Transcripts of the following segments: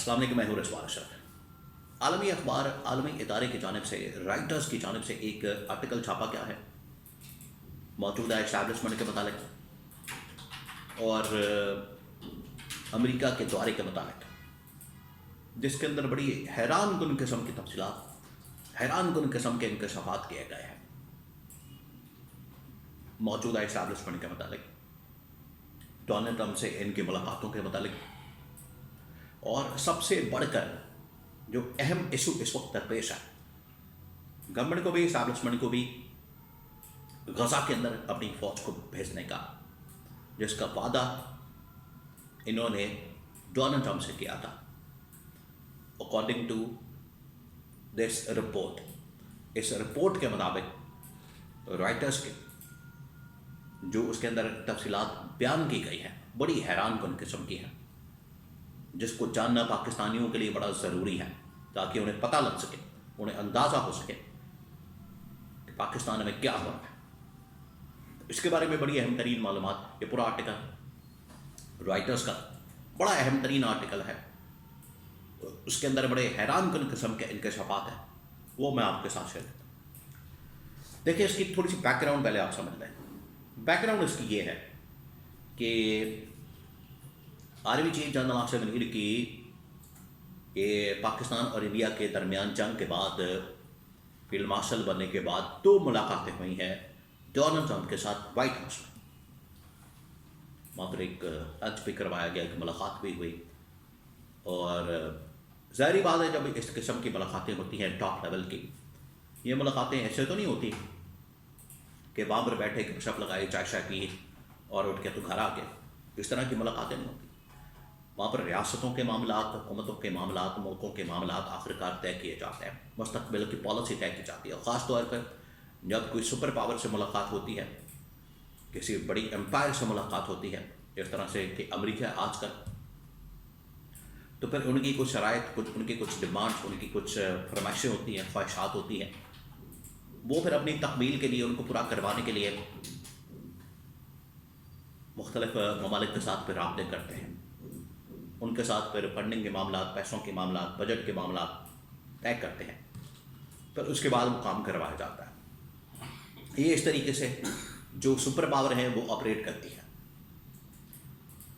السلام علیکم، میں ہوں رضوان اشرف۔ عالمی اخبار عالمی ادارے کی جانب سے رائٹرز کی جانب سے ایک آرٹیکل چھاپا گیا ہے موجودہ اسٹیبلشمنٹ کے متعلق اور امریکہ کے دورے کے متعلق، جس کے اندر بڑی حیران کن قسم کی تفصیلات، حیران کن قسم کے انکشافات کیے گئے ہیں موجودہ اسٹیبلشمنٹ کے متعلق، ڈونلڈ ٹرمپ سے ان کی ملاقاتوں کے متعلق، اور سب سے بڑھ کر جو اہم ایشو اس وقت درپیش ہے، گورنمنٹ کو بھی اسٹیبلشمنٹ کو بھی غزہ کے اندر اپنی فوج کو بھیجنے کا، جس کا وعدہ انہوں نے ڈونلڈ ٹرمپ سے کیا تھا۔ اکارڈنگ ٹو دس رپورٹ، اس رپورٹ کے مطابق رائٹرز کے جو اس کے اندر تفصیلات بیان کی گئی ہیں بڑی حیران کن قسم کی ہیں، جس کو جاننا پاکستانیوں کے لیے بڑا ضروری ہے تاکہ انہیں پتہ لگ سکے، انہیں اندازہ ہو سکے کہ پاکستان میں کیا ہو رہا ہے۔ اس کے بارے میں بڑی اہم ترین معلومات، یہ پورا آرٹیکل رائٹرز کا بڑا اہم ترین آرٹیکل ہے، اس کے اندر بڑے حیران کن قسم کے انکشافات ہیں، وہ میں آپ کے ساتھ شیئر کرتا ہوں۔ دیکھیں، اس کی تھوڑی سی بیک گراؤنڈ پہلے آپ سمجھ لیں۔ بیک گراؤنڈ اس کی یہ ہے کہ army chief general Asif Munir کی یہ پاکستان اور انڈیا کے درمیان جنگ کے بعد، فیلڈ مارشل بننے کے بعد 2 ملاقاتیں ہوئی ہیں ڈونلڈ ٹرمپ کے ساتھ وائٹ ہاؤس میں۔ وہاں پر ایک لنچ بھی کروایا گیا، ایک ملاقات بھی ہوئی، اور ظاہری بات ہے جب اس قسم کی ملاقاتیں ہوتی ہیں ٹاپ لیول کی، یہ ملاقاتیں ایسے تو نہیں ہوتی کہ وہاں پر بیٹھے کہ گپ لگائے، چائے شائے پی اور اٹھ کے تو گھر آ گئے، اس طرح کی ملاقاتیں نہیں ہوتی۔ وہاں پر ریاستوں کے معاملات، حکومتوں کے معاملات، ملکوں کے معاملات آخرکار طے کیے جاتے ہیں، مستقبل کی پالیسی طے کی جاتی ہے، اور خاص طور پر جب کوئی سپر پاور سے ملاقات ہوتی ہے، کسی بڑی امپائر سے ملاقات ہوتی ہے، اس طرح سے کہ امریکہ آج کل، تو پھر ان کی کچھ شرائط، ان کی کچھ ڈیمانڈ، ان کی کچھ فرمائشیں ہوتی ہیں، خواہشات ہوتی ہیں، وہ پھر اپنی تکمیل کے لیے، ان کو پورا کروانے کے لیے مختلف ممالک کے ساتھ پھر رابطے کرتے ہیں، ان کے ساتھ پھر فنڈنگ کے معاملات، پیسوں کے معاملات، بجٹ کے معاملات طے کرتے ہیں، پھر اس کے بعد وہ کام کروایا جاتا ہے۔ یہ اس طریقے سے جو سپر پاور ہیں وہ آپریٹ کرتی ہے۔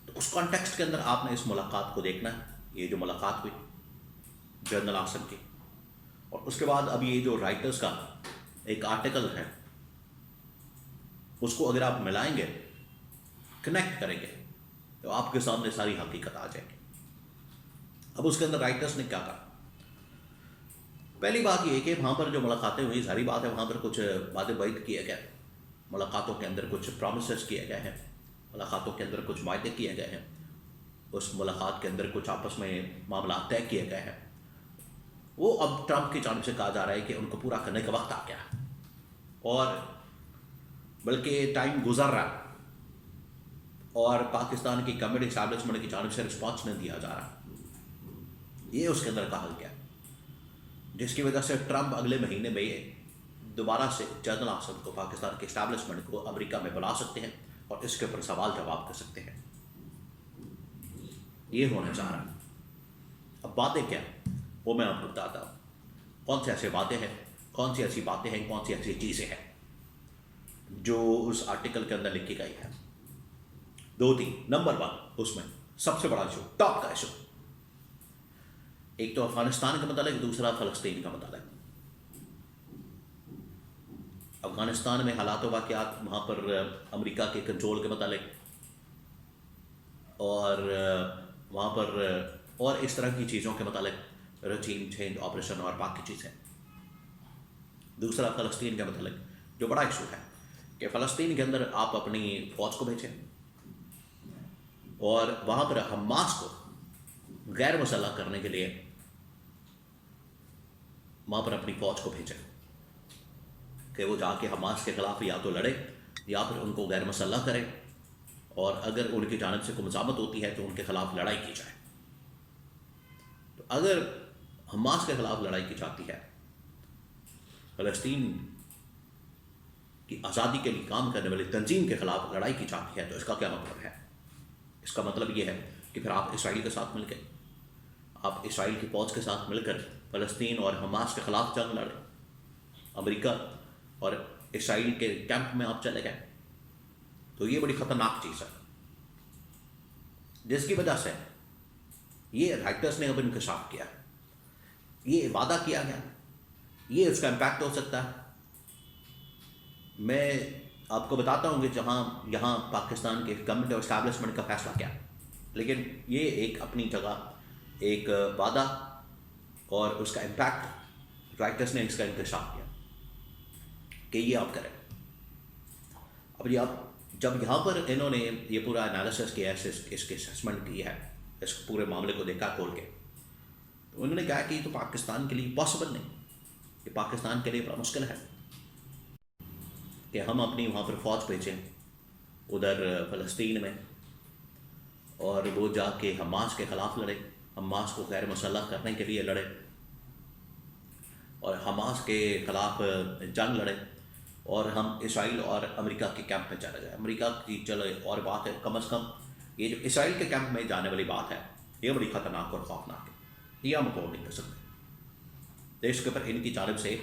تو اس کانٹیکسٹ کے اندر آپ نے اس ملاقات کو دیکھنا ہے، یہ جو ملاقات ہوئی جنرل آصف کی، اور اس کے بعد اب یہ جو رائٹرز کا ایک آرٹیکل ہے، اس کو اگر آپ ملائیں گے، کنیکٹ کریں گے، تو آپ کے سامنے ساری حقیقت آ جائے گی۔ اب اس کے اندر رائٹرز نے کیا کہا؟ پہلی بات یہ کہ وہاں پر جو ملاقاتیں ہوئی، ظاہری بات ہے وہاں پر کچھ وعدے بعید کیے گئے، ملاقاتوں کے اندر کچھ پرومسز کیے گئے ہیں، ملاقاتوں کے اندر کچھ معاہدے کیے گئے ہیں، اس ملاقات کے اندر کچھ آپس میں معاملات طے کیے گئے ہیں، وہ اب ٹرمپ کی جانب سے کہا جا رہا ہے کہ ان کو پورا کرنے کا وقت آ گیا ہے، اور بلکہ ٹائم گزر رہا ہے، اور پاکستان کی کمیٹی اسٹیبلشمنٹ کی جانب سے رسپانس نہیں دیا جا رہا، یہ اس کے اندر کہا گیا، جس کی وجہ سے ٹرمپ اگلے مہینے میں دوبارہ سے جنرل آصف کو، پاکستان کی اسٹیبلشمنٹ کو امریکہ میں بلا سکتے ہیں اور اس کے اوپر سوال جواب کر سکتے ہیں۔ یہ ہونے جا رہا ہے۔ اب باتیں کیا، وہ میں آپ کو بتاتا ہوں، کون سے ایسے باتیں ہیں، کون سی ایسی باتیں ہیں، کون سی ایسی چیزیں ہیں جو اس آرٹیکل کے اندر لکھی گئی ہے۔ 2-3 نمبر 1 اس میں سب سے بڑا ایشو، ٹاپ کا ایشو، ایک تو افغانستان کا متعلق، دوسرا فلسطین کا متعلق۔ افغانستان میں حالات و واقعات، وہاں پر امریکہ کے کنٹرول کے متعلق، اور وہاں پر اور اس طرح کی چیزوں کے متعلق، رجیم چینج آپریشن اور باقی چیزیں۔ دوسرا فلسطین کے متعلق جو بڑا ایشو ہے کہ فلسطین کے اندر آپ اپنی فوج کو بھیجیں، اور وہاں پر حماس کو غیر مسلح کرنے کے لیے وہاں پر اپنی فوج کو بھیجیں کہ وہ جا کے حماس کے خلاف یا تو لڑے یا پھر ان کو غیر مسلح کرے، اور اگر ان کی جانب سے کوئی مزاحمت ہوتی ہے تو ان کے خلاف لڑائی کی جائے۔ تو اگر حماس کے خلاف لڑائی کی جاتی ہے، فلسطین کی آزادی کے لیے کام کرنے والی تنظیم کے خلاف لڑائی کی جاتی ہے، تو اس کا کیا مطلب ہے؟ اس کا مطلب یہ ہے کہ پھر آپ اسرائیل کے ساتھ مل کے آپ اسرائیل کی فوج کے ساتھ مل کر فلسطین اور حماس کے خلاف جنگ لڑیں، امریکہ اور اسرائیل کے کیمپ میں آپ چلے گئے، تو یہ بڑی خطرناک چیز ہے، جس کی وجہ سے یہ رائٹرز نے اب انکشاف کیا، یہ وعدہ کیا گیا، یہ اس کا امپیکٹ ہو سکتا ہے۔ میں آپ کو بتاتا ہوں کہ یہاں پاکستان کے گورنمنٹ اور اسٹیبلشمنٹ کا فیصلہ کیا، لیکن یہ ایک اپنی جگہ ایک وعدہ اور اس کا امپیکٹ رائٹرز نے اس کا انکشاف کیا کہ یہ آپ کریں۔ اب جب یہاں پر انہوں نے یہ پورا انالیسس کیا، اس کی اسسمنٹ کی ہے، اس پورے معاملے کو دیکھا کھول کے، تو انہوں نے کہا کہ یہ تو پاکستان کے لیے پاسبل نہیں، یہ پاکستان کے لیے بڑا مشکل ہے کہ ہم اپنی وہاں پر فوج بھیجیں ادھر فلسطین میں، اور وہ جا کے حماس کے خلاف لڑے، حماس کو غیر مسلح کرنے کے لیے لڑے اور حماس کے خلاف جنگ لڑے، اور ہم اسرائیل اور امریکہ کے کیمپ میں چلے جائیں۔ امریکہ کی چلے اور بات ہے، کم از کم یہ جو اسرائیل کے کیمپ میں جانے والی بات ہے یہ بڑی خطرناک اور خوفناک ہے، یہ ہم افورڈ نہیں کر سکتے۔ دیش کے اوپر ان کی جانب سے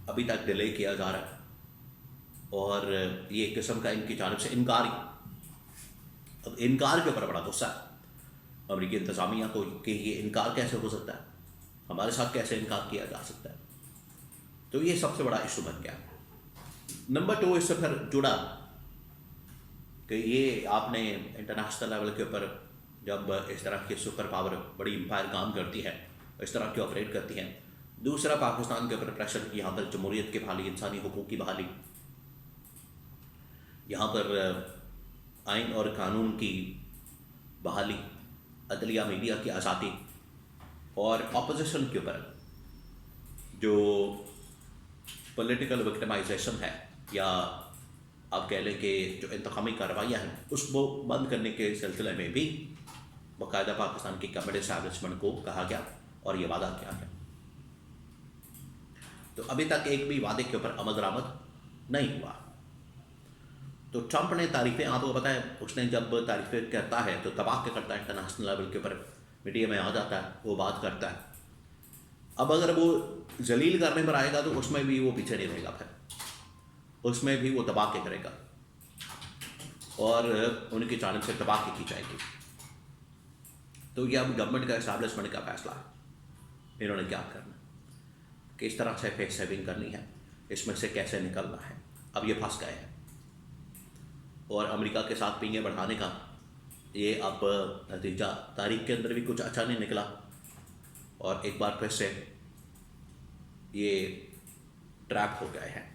ابھی تک ڈیلے کیا جا رہا ہے، اور یہ ایک قسم کا ان کی جانب سے انکار ہی، اب انکار کے اوپر بڑا غصہ ہے امریکی انتظامیہ کو کہ یہ انکار کیسے ہو سکتا ہے، ہمارے ساتھ کیسے انکار کیا جا سکتا ہے۔ تو یہ سب سے بڑا ایشو بن گیا۔ نمبر 2 اس سے پھر جڑا کہ یہ آپ نے انٹرنیشنل لیول کے اوپر جب اس طرح کی سپر پاور بڑی امپائر کام کرتی ہے، اس طرح کی آپریٹ کرتی ہیں، دوسرا پاکستان کے اوپر پریشر کی، یہاں پر جمہوریت کی بحالی، انسانی حقوق کی بحالی، یہاں پر آئین اور قانون کی بحالی، عدلیہ میڈیا کی آزادی، اور اپوزیشن کے اوپر جو پولیٹیکل وکٹمائزیشن ہے، یا آپ کہہ لیں کہ جو انتقامی کارروائیاں ہیں، اس کو بند کرنے کے سلسلے میں بھی باقاعدہ پاکستان کی گورنمنٹ اسٹیبلشمنٹ کو کہا گیا اور یہ وعدہ کیا گیا۔ تو ابھی تک ایک بھی وعدے کے اوپر عمل درآمد نہیں ہوا۔ تو ٹرمپ نے تعریفیں، آپ کو پتہ ہے اس نے جب تعریفیں کرتا ہے تو تباہ کے کرتا ہے، انٹرنیشنل لیول کے اوپر میڈیا میں آ جاتا ہے، وہ بات کرتا ہے۔ اب اگر وہ ذلیل کرنے پر آئے گا تو اس میں بھی وہ پیچھے نہیں رہے گا، پھر اس میں بھی وہ تباہ کے کرے گا، اور ان کی جانب سے تباہ کی جائے گی۔ تو یہ اب گورنمنٹ کا اسٹیبلشمنٹ کا فیصلہ ہے، انہوں نے کیا کرنا، کس طرح سے فیس سیونگ کرنی ہے، اس میں سے کیسے نکلنا ہے۔ اب یہ پھنس گئے ہیں، اور امریکہ کے ساتھ پینگیں بڑھانے کا یہ اب نتیجہ تاریخ کے اندر بھی کچھ اچھا نہیں نکلا، اور ایک بار پھر سے یہ ٹریپ ہو گئے ہیں۔